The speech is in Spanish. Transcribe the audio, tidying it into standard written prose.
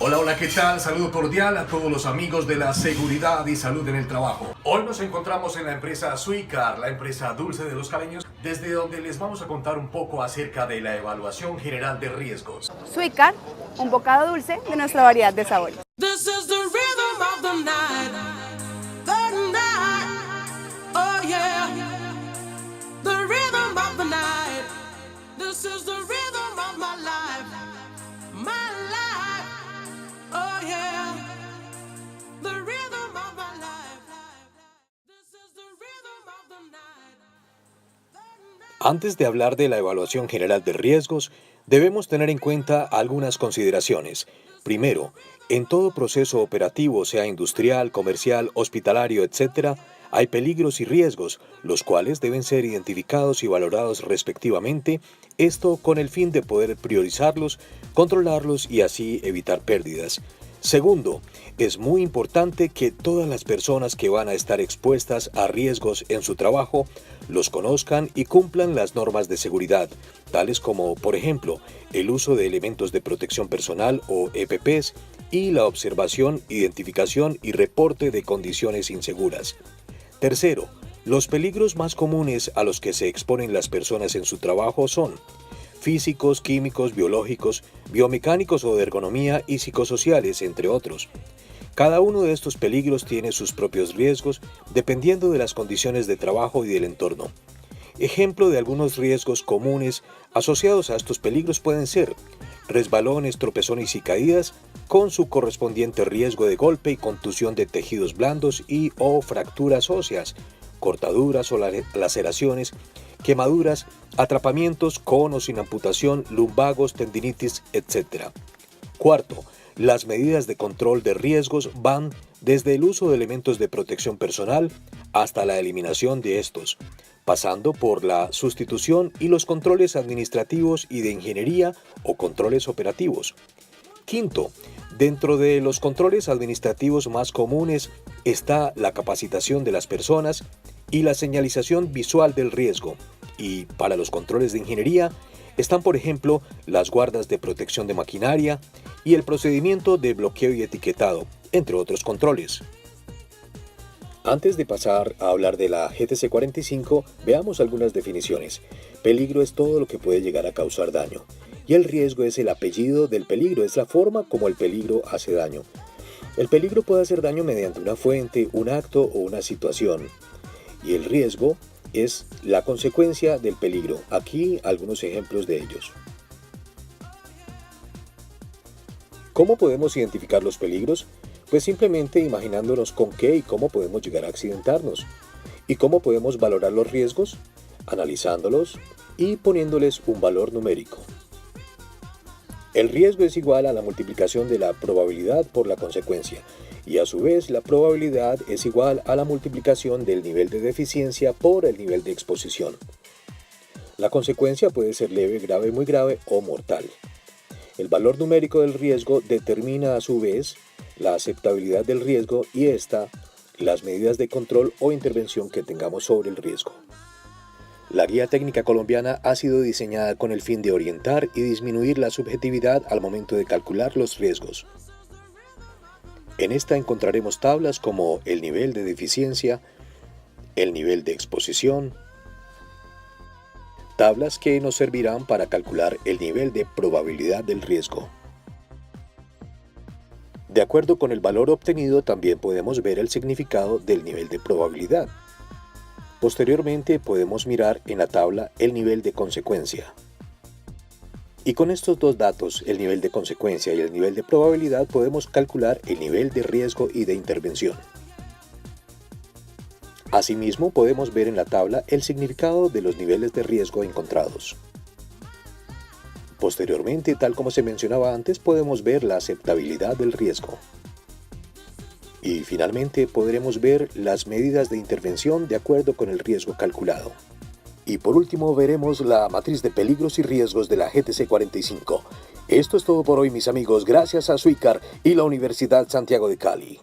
Hola, hola, ¿qué tal? Saludo cordial a todos los amigos de la seguridad y salud en el trabajo. Hoy nos encontramos en la empresa Suicar, la empresa dulce de los caleños, desde donde les vamos a contar un poco acerca de la evaluación general de riesgos. Suicar, un bocado dulce de nuestra variedad de sabores. This is the rhythm of the night, oh yeah, the rhythm of the night. This is the rhythm of my life, oh yeah, the rhythm of my life. This is the rhythm of the night. Antes de hablar de la evaluación general de riesgos, debemos tener en cuenta algunas consideraciones. Primero, en todo proceso operativo, sea industrial, comercial, hospitalario, etc., hay peligros y riesgos, los cuales deben ser identificados y valorados respectivamente, esto con el fin de poder priorizarlos, controlarlos y así evitar pérdidas. Segundo, es muy importante que todas las personas que van a estar expuestas a riesgos en su trabajo los conozcan y cumplan las normas de seguridad, tales como, por ejemplo, el uso de elementos de protección personal o EPPs y la observación, identificación y reporte de condiciones inseguras. Tercero, los peligros más comunes a los que se exponen las personas en su trabajo son físicos, químicos, biológicos, biomecánicos o de ergonomía y psicosociales, entre otros. Cada uno de estos peligros tiene sus propios riesgos dependiendo de las condiciones de trabajo y del entorno. Ejemplo de algunos riesgos comunes asociados a estos peligros pueden ser resbalones, tropezones y caídas, con su correspondiente riesgo de golpe y contusión de tejidos blandos y o fracturas óseas, cortaduras o laceraciones, quemaduras, atrapamientos con o sin amputación, lumbagos, tendinitis, etc. Cuarto, las medidas de control de riesgos van desde el uso de elementos de protección personal hasta la eliminación de estos, pasando por la sustitución y los controles administrativos y de ingeniería o controles operativos. Quinto, dentro de los controles administrativos más comunes está la capacitación de las personas y la señalización visual del riesgo. Y para los controles de ingeniería están, por ejemplo, las guardas de protección de maquinaria y el procedimiento de bloqueo y etiquetado, entre otros controles. Antes de pasar a hablar de la GTC 45, veamos algunas definiciones. Peligro es todo lo que puede llegar a causar daño. Y el riesgo es el apellido del peligro, es la forma como el peligro hace daño. El peligro puede hacer daño mediante una fuente, un acto o una situación. Y el riesgo es la consecuencia del peligro. Aquí algunos ejemplos de ellos. ¿Cómo podemos identificar los peligros? Pues simplemente imaginándonos con qué y cómo podemos llegar a accidentarnos. ¿Y cómo podemos valorar los riesgos? Analizándolos y poniéndoles un valor numérico. El riesgo es igual a la multiplicación de la probabilidad por la consecuencia, y a su vez la probabilidad es igual a la multiplicación del nivel de deficiencia por el nivel de exposición. La consecuencia puede ser leve, grave, muy grave o mortal. El valor numérico del riesgo determina a su vez la aceptabilidad del riesgo y las medidas de control o intervención que tengamos sobre el riesgo. La Guía Técnica Colombiana ha sido diseñada con el fin de orientar y disminuir la subjetividad al momento de calcular los riesgos. En esta encontraremos tablas como el nivel de deficiencia, el nivel de exposición, tablas que nos servirán para calcular el nivel de probabilidad del riesgo. De acuerdo con el valor obtenido, también podemos ver el significado del nivel de probabilidad. Posteriormente podemos mirar en la tabla el nivel de consecuencia. Y con estos dos datos, el nivel de consecuencia y el nivel de probabilidad, podemos calcular el nivel de riesgo y de intervención. Asimismo, podemos ver en la tabla el significado de los niveles de riesgo encontrados. Posteriormente, tal como se mencionaba antes, podemos ver la aceptabilidad del riesgo. Y finalmente podremos ver las medidas de intervención de acuerdo con el riesgo calculado. Y por último veremos la matriz de peligros y riesgos de la GTC 45. Esto es todo por hoy, mis amigos, gracias a Suicar y la Universidad Santiago de Cali.